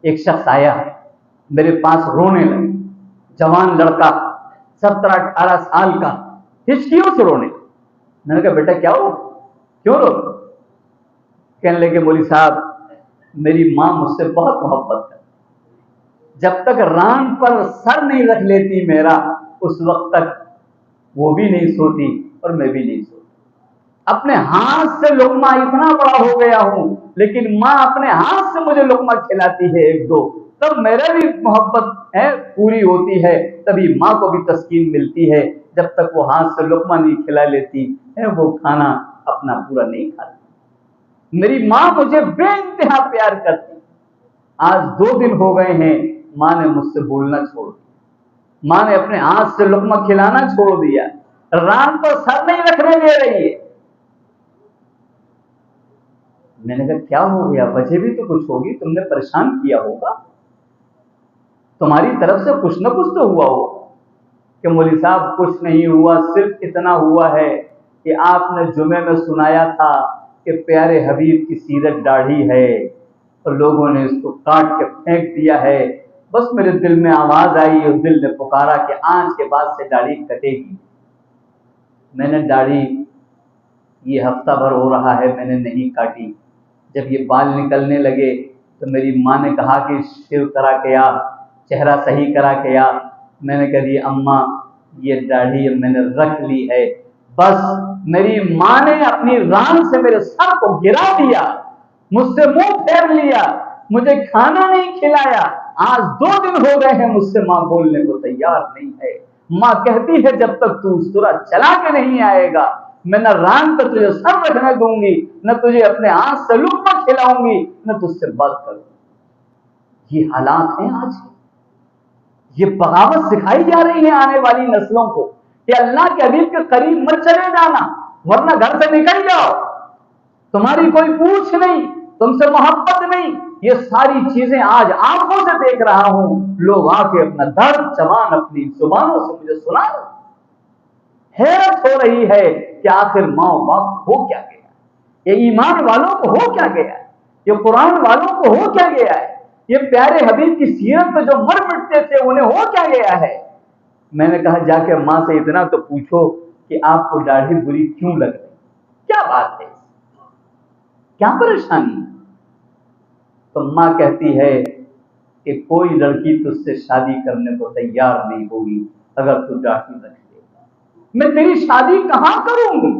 ایک شخص آیا میرے پاس رونے لگا، جوان لڑکا 17-18 سال کا، ہچکیوں سے رونے. میں نے کہا بیٹا کیا ہو، کیوں رو؟ کہنے لگے مولوی صاحب میری ماں مجھ سے بہت محبت کرتی، جب تک ران پر سر نہیں رکھ لیتی میرا اس وقت تک وہ بھی نہیں سوتی اور میں بھی نہیں سوتی. اپنے ہاتھ سے لقمہ اتنا بڑا ہو گیا ہوں لیکن ماں اپنے ہاتھ سے مجھے لقمہ کھلاتی ہے ایک دو، تب میرے بھی محبت ہے پوری ہوتی ہے، تبھی ماں کو بھی تسکین ملتی ہے. جب تک وہ ہاتھ سے لقمہ نہیں کھلا لیتی ہے وہ کھانا اپنا پورا نہیں کھاتی. میری ماں مجھے بے انتہا پیار کرتی. آج 2 دن ہو گئے ہیں ماں نے مجھ سے بولنا چھوڑ دیا، ماں نے اپنے ہاتھ سے لقمہ کھلانا چھوڑ دیا، ران پر سر نہیں رکھنے دے رہی ہے. میں نے کہا کیا ہو گیا، وجہ بھی تو کچھ ہوگی، تم نے پریشان کیا ہوگا، تمہاری طرف سے کچھ نہ کچھ تو ہوا ہوگا. کہ مولوی صاحب کچھ نہیں ہوا، صرف اتنا ہوا ہے کہ آپ نے جمعے میں سنایا تھا کہ پیارے حبیب کی سیرت داڑھی ہے اور لوگوں نے اس کو کاٹ کے پھینک دیا ہے. بس میرے دل میں آواز آئی اور دل نے پکارا کہ آج کے بعد سے داڑھی کٹے گی. میں نے داڑھی یہ ہفتہ بھر ہو رہا ہے میں نے نہیں کاٹی. جب یہ بال نکلنے لگے تو میری ماں نے کہا کہ شیو کرا کے آ، چہرہ صحیح کرا کے آ. میں نے کہا جی اماں یہ داڑھی میں نے رکھ لی ہے. بس میری ماں نے اپنی ران سے میرے سر کو گرا دیا، مجھ سے منہ پھیر لیا، مجھے کھانا نہیں کھلایا. آج 2 دن ہو گئے ہیں مجھ سے ماں بولنے کو تیار نہیں ہے. ماں کہتی ہے جب تک تو سورہ چلا کے نہیں آئے گا میں نہ ران پر تجھے سر رکھنے دوں گی، نہ تجھے اپنے ہاتھ سے لقمہ کھلاؤں گی، نہ تجھ سے بات کروں گی. یہ حالات ہیں آج کے. یہ بغاوت سکھائی جا رہی ہے آنے والی نسلوں کو کہ اللہ کے حبیب کے قریب مت چلے جانا ورنہ گھر سے نکل جاؤ، تمہاری کوئی پوچھ نہیں، تم سے محبت نہیں. یہ ساری چیزیں آج آنکھوں سے دیکھ رہا ہوں، لوگ آ کے اپنا درد زبان اپنی زبانوں سے مجھے سنا رہے. حیرت ہو رہی ہے کہ آخر ماں باپ ہو کیا گیا، یہ ایمان والوں کو ہو کیا گیا ہے، یہ قرآن والوں کو ہو کیا گیا ہے، یہ پیارے حبیب کی سیرت پہ جو مر مٹتے تھے انہیں ہو کیا گیا ہے. میں نے کہا جا کے ماں سے اتنا تو پوچھو کہ آپ کو داڑھی بری کیوں لگ رہی، کیا بات ہے، کیا پریشانی. تو ماں کہتی ہے کہ کوئی لڑکی تجھ سے شادی کرنے کو تیار نہیں ہوگی اگر تو داڑھی رکھ لے گا. میں تیری شادی کہاں کروں گی،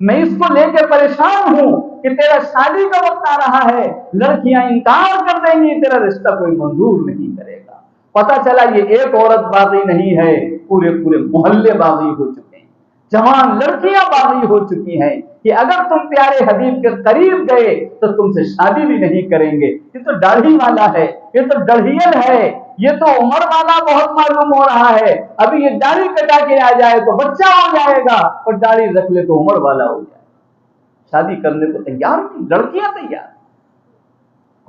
میں اس کو لے کے پریشان ہوں کہ تیرا شادی کا وقت آ رہا ہے، لڑکیاں انکار کر دیں گی، تیرا رشتہ کوئی منظور نہیں کرے گا. پتہ چلا یہ ایک عورت باغی نہیں ہے، پورے محلے باغی ہو چکے ہیں، جوان لڑکیاں باغی ہو چکی ہیں کہ اگر تم پیارے حبیب کے قریب گئے تو تم سے شادی بھی نہیں کریں گے. یہ تو داڑھی والا ہے، یہ تو دڑھیل ہے، یہ تو عمر والا بہت معلوم ہو رہا ہے، ابھی یہ داڑھی کٹا کے آ جائے تو بچہ ہو جائے گا اور داڑھی رکھ لے تو عمر والا ہو جائے. شادی کرنے کو تیار نہیں، لڑکیاں تیار.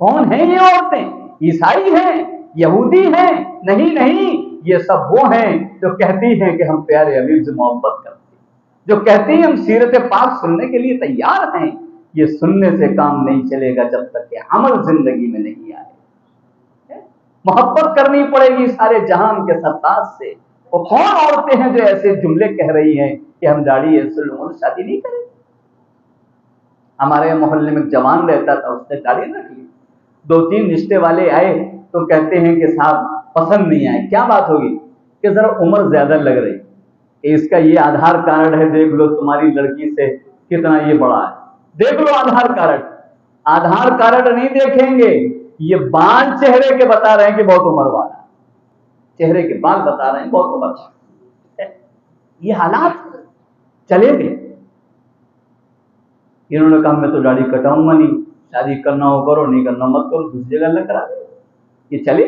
کون ہیں یہ عورتیں؟ عیسائی ہیں، یہودی ہیں؟ نہیں، یہ سب وہ ہیں جو کہتی ہیں کہ ہم پیارے حبیب سے محبت کرتے ہیں، جو کہتی ہیں ہم سیرت پاک سننے کے لیے تیار ہیں. یہ سننے سے کام نہیں چلے گا جب تک کہ عمل زندگی میں نہیں آئے. محبت کرنی پڑے گی سارے جہان کے سرتاج سے. وہ کون عورتیں ہیں جو ایسے جملے کہہ رہی ہیں کہ ہم داڑھی ایسے لوگوں سے شادی نہیں کریں. ہمارے محلے میں جوان رہتا تھا، اس نے داڑھی رکھ لی. 2-3 رشتے والے آئے تو کہتے ہیں کہ صاحب پسند نہیں آئے. کیا بات ہوگی؟ کہ ذرا عمر زیادہ لگ رہی، کہ اس کا یہ آدھار کارڈ ہے، دیکھ لو تمہاری لڑکی سے کتنا یہ بڑا ہے، دیکھ لو آدھار کارڈ. آدھار کارڈ نہیں دیکھیں گے، یہ بال چہرے کے بتا رہے ہیں کہ بہت عمر والا، چہرے کے بال بتا رہے ہیں بہت عمر والا. یہ حالات چلے گئے. انہوں نے کہا میں تو داڑھی کٹاؤں گا نہیں، شادی کرنا ہو کرو، نہیں کرنا مت کرو، دوسری جگہ اللہ کرا دے. یہ چلے.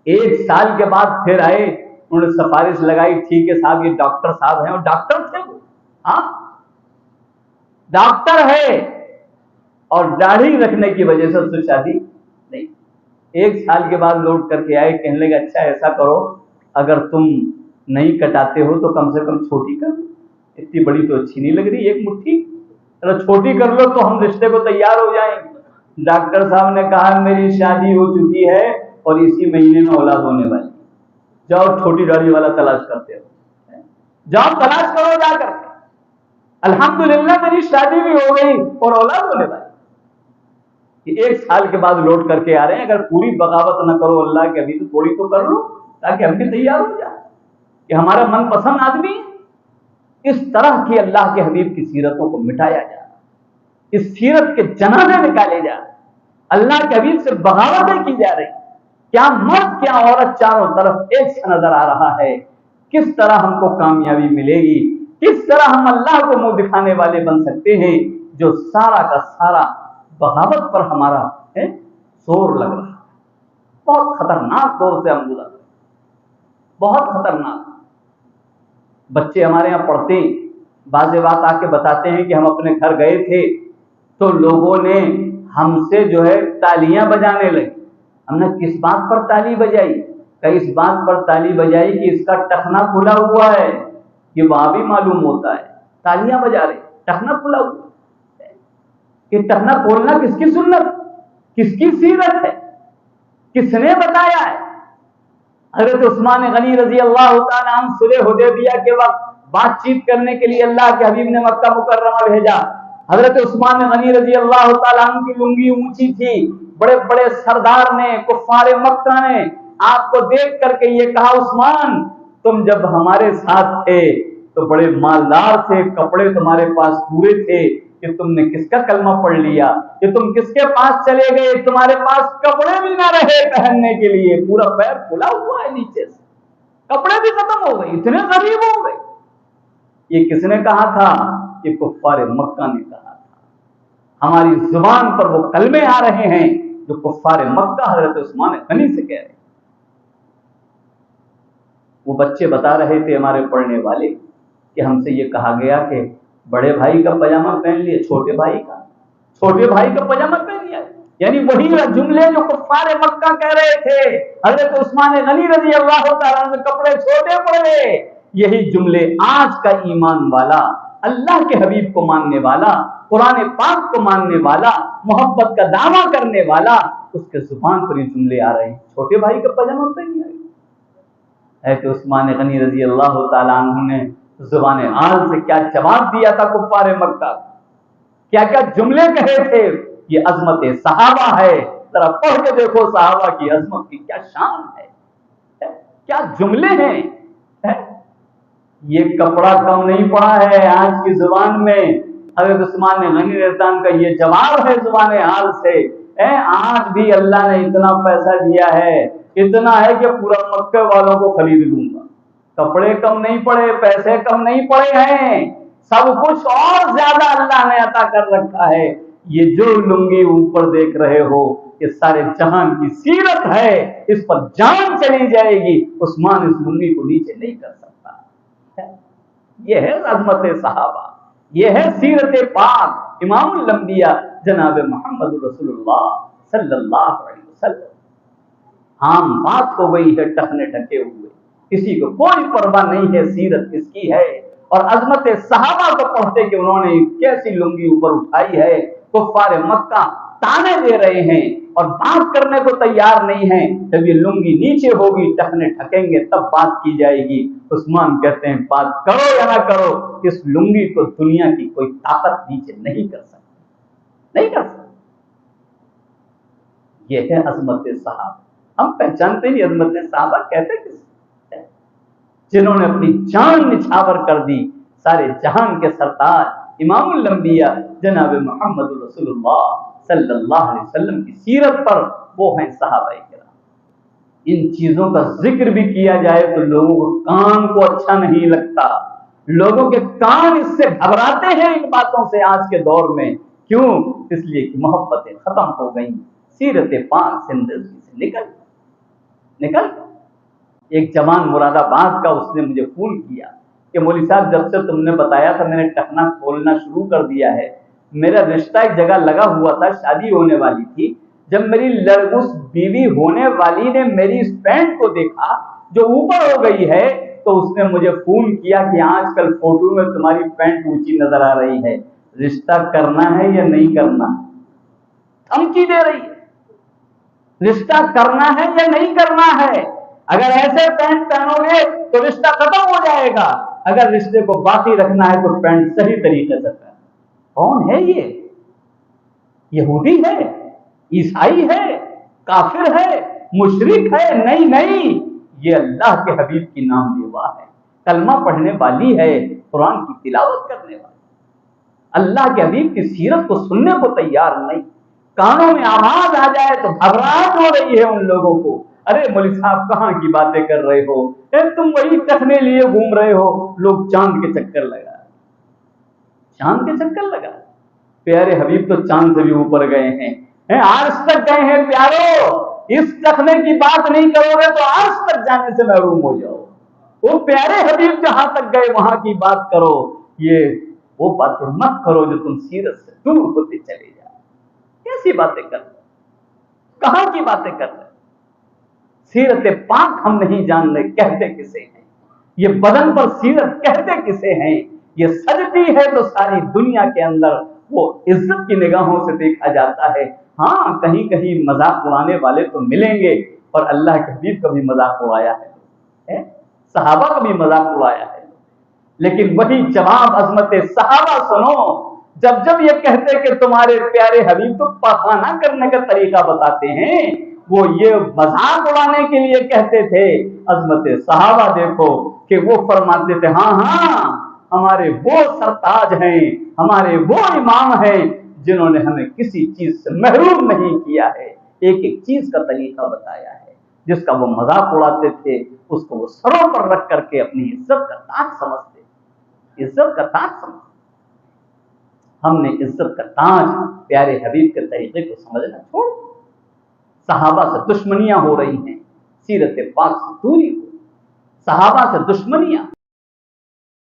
1 سال کے بعد پھر آئے، انہوں نے سفارش لگائی، ٹھیک ہے صاحب یہ ڈاکٹر صاحب ہیں، اور ڈاکٹر تھے وہ، ہاں ڈاکٹر ہے، اور داڑھی رکھنے کی وجہ سے اس سے شادی نہیں. 1 سال کے بعد لوٹ کر کے آئے، کہنے لگے اچھا ایسا کرو اگر تم نہیں کٹاتے ہو تو کم سے کم چھوٹی کر دو، اتنی بڑی تو اچھی نہیں لگ رہی، 1 مٹھی چھوٹی کر لو تو ہم رشتے کو تیار ہو جائیں گے. डॉक्टर साहब ने कहा मेरी शादी हो चुकी है और इसी महीने में औलाद होने वाली, जाओ छोटी दाढ़ी वाला तलाश करते हो, जाओ तलाश करो जाकर। अल्हम्दुलिल्लाह मेरी शादी भी हो गई और औलाद होने वाली। कि 1 साल के बाद लौट करके आ रहे हैं, अगर पूरी बगावत न करो अल्लाह के अभी तो थोड़ी तो कर लो, ताकि हम भी तैयार हो जाए कि हमारा मनपसंद आदमी। इस तरह की अल्लाह के हबीब की सीरतों को मिटाया जाए, इस सीरत के जनाजे निकाले जाए, अल्लाह के हबीब से बगावतें की जा रही, क्या मर्द क्या औरत चारों तरफ एक से नजर आ रहा है। किस तरह हमको कामयाबी मिलेगी, किस तरह हम अल्लाह को मुंह दिखाने वाले बन सकते हैं, जो सारा का सारा बगावत पर हमारा जोर लग रहा है। बहुत खतरनाक दौर से हम गुजर रहे, बहुत खतरनाक। बच्चे हमारे यहाँ पढ़ते, बाज़ बात आके बताते हैं कि हम अपने घर गए थे तो लोगों ने हमसे जो है तालियां बजाने लगे। हमने किस बात पर ताली बजाई? कई इस बात पर ताली बजाई कि इसका टखना खुला हुआ है, ये वहां भी मालूम होता है। तालियां बजा रहे, टखना खुला हुआ है। कि टखना खोलना किसकी सुन्नत, किसकी सीरत है, किसने बताया है? हजरत उस्मान गनी रजी अल्लाह तआला अन्हु सुलह हुदैबिया के वक्त बातचीत करने के लिए अल्लाह के हबीब ने मक्का मुकर्रमा भेजा। हजरत उस्मान गनी रजी अल्लाह तआला अन्हु की लुंगी ऊंची थी, बड़े बड़े सरदार ने, कुफ्फारे मक्का ने आपको देख करके ये कहा, उस्मान तुम जब हमारे साथ थे तो बड़े मालदार थे, कपड़े तुम्हारे पास पूरे थे, कि तुमने किसका कलमा पढ़ लिया, कि तुम किसके पास चले गए, तुम्हारे पास कपड़े भी ना रहे पहनने के लिए, पूरा पैर खुला हुआ है नीचे से, कपड़े भी खत्म हो गए, इतने गरीब हो गए। ये किसने कहा था? ये कुफ्फारे मक्का ने कहा था। हमारी जुबान पर वो कलमे आ रहे हैं जो कुफ्फारे मक्का हजरत उस्मान गनी से कह रहे हैं। वो बच्चे बता रहे थे हमारे पढ़ने वाले कि हमसे ये कहा गया कि बड़े भाई का पजामा पहन लिया, छोटे भाई का पजामा पहन लिया। यानी वही जुमले जो कुफ्फारे मक्का कह रहे थे, हजरत उस्मान गनी रजी अल्लाह तआला अन्हु कपड़े छोटे पड़े, यही जुमले आज का ईमान वाला, अल्लाह के हबीब को मानने वाला, कुरान पाक को मानने वाला, मोहब्बत का दावा करने वाला, उसके जुबान पर ये जुमले आ रहे हैं, छोटे भाई का पजामा पहन लिया। है कि उस्मान गनी रजी अल्लाह तआला अन्हु ने जुबान आल से क्या जवाब दिया था कुफ्फारे मक्का, क्या क्या जुमले कहे थे। ये अजमत सहाबा है, जरा पढ़ के देखो सहाबा की अजमत की क्या शान है, क्या जुमले हैं, है? ये कपड़ा कम नहीं पड़ा है आज की जुबान में। हजरत उस्मान गनी का ये जवाब है जुबान आल से, आज भी अल्लाह ने इतना पैसा दिया है, इतना है कि पूरा मक्के वालों को खरीद लूंगा। कपड़े कम नहीं पड़े, पैसे कम नहीं पड़े हैं, सब कुछ और ज्यादा अल्लाह ने अता कर रखा है। ये जो लुंगी ऊपर देख रहे हो, ये सारे जहान की सीरत है, इस पर जान चली जाएगी, उस्मान इस लुंगी को नीचे नहीं कर सकता। ये है अज़मत सहाबा, ये है सीरत पाक इमामुल अंबिया जनाब मोहम्मद रसूलुल्लाह सल्लल्लाहु अलैहि वसल्लम। आम बात हो गई है टखने ढके हुए, किसी को कोई परवाह नहीं है सीरत किसकी है। और अजमत सहाबा को पढ़ते कि उन्होंने कैसी लुंगी ऊपर उठाई है, कुफ्फारे मक्का ताने दे रहे हैं और बात करने को तैयार नहीं है। जब ये लुंगी नीचे होगी, टखने ठकेंगे, तब बात की जाएगी। उस्मान कहते हैं बात करो या ना करो, इस लुंगी को दुनिया की कोई ताकत नीचे नहीं कर सकती, नहीं कर सकती। ये है अजमत सहाबा। हम पहचानते नहीं अजमत सहाबा कहते किस, जिन्होंने अपनी जान निछावर कर दी सारे जहान के सरताज इमामुल अंबिया जनाब मोहम्मद रसूलुल्लाह सल्लल्लाहु अलैहि वसल्लम की सीरत पर, वो हैं सहाबाए किराम। इन चीजों का जिक्र भी किया जाए तो लोगों को कान को अच्छा नहीं लगता, लोगों के कान इससे घबराते हैं इन बातों से आज के दौर में। क्यों? इसलिए कि मोहब्बतें खत्म हो गई, सीरत पाक जिंदगी से निकल। एक जवान मुरादाबाद का, उसने मुझे फोन किया कि मौलवी साहब जब से तुमने बताया था मैंने टखना खोलना शुरू कर दिया है। मेरा रिश्ता एक जगह लगा हुआ था, शादी होने वाली थी। जब मेरी उस बीवी होने वाली ने मेरी इस पैंट को देखा जो ऊपर हो गई है, तो उसने मुझे फोन किया कि आजकल फोटो में तुम्हारी पैंट ऊंची नजर आ रही है, रिश्ता करना है या नहीं करना। धमकी दे रही है, रिश्ता करना है या नहीं करना है। अगर ऐसे पैंट पहनोगे तो रिश्ता खत्म हो जाएगा, अगर रिश्ते को बाकी रखना है तो पैंट सही तरीके से पहनो। कौन है ये? यहूदी है, ईसाई है, काफिर है, मुशरिक है? नहीं नहीं, ये अल्लाह के हबीब की नाम लेवा है, कलमा पढ़ने वाली है, कुरान की तिलावत करने वाली, अल्लाह के हबीब की सीरत को सुनने को तैयार नहीं। कानों में आवाज आ जाए तो घबराहट हो रही है उन लोगों को। अरे मौलवी साहब कहाँ की बातें कर रहे हो, तुम वही टखने लिए घूम रहे हो। लोग चांद के चक्कर लगा, चांद के चक्कर लगा। प्यारे हबीब तो चांद से भी ऊपर गए हैं, आर्श तक गए हैं। प्यारो, इस टखने की बात नहीं करोगे तो आर्श तक जाने से महरूम हो जाओ। वो प्यारे हबीब जहां तक गए वहां की बात करो, ये वो बात मत करो जो तुम सीरत से दूर होते चले जाओ। कैसी बातें कर रहे, कहां की बातें कर रहे? सीरत पाक हम नहीं जान रहे, कहते किसे हैं? ये बदन पर सीरत कहते किसे हैं? ये सजती है तो सारी दुनिया के अंदर वो इज्जत की निगाहों से देखा जाता है। हाँ, कहीं कहीं मजाक उड़ाने वाले तो मिलेंगे, और अल्लाह के हबीब का भी मजाक उड़ाया है, सहाबा का भी मजाक उड़ाया है। लेकिन वही जवाब अजमत सहाबा सुनो, जब जब ये कहते कि तुम्हारे प्यारे हबीब तो पाखाना करने का तरीका बताते हैं, वो ये मजाक उड़ाने के लिए कहते थे। अजमत सहाबा देखो कि वो फरमाते थे, हाँ हाँ, हमारे वो सरताज हैं, हमारे वो इमाम हैं जिन्होंने हमें किसी चीज से महरूम नहीं किया है, एक एक चीज का तरीका बताया है। जिसका वो मजाक उड़ाते थे उसको वो सरों पर रख करके अपनी इज्जत का ताज समझते, इज्जत का ताज समझते। हमने इज्जत का ताज प्यारे हबीब के तरीके को समझना छोड़, सहाबा से दुश्मनियां हो रही हैं, सीरत पाक से दूरी हो, सहाबा से दुश्मनियां।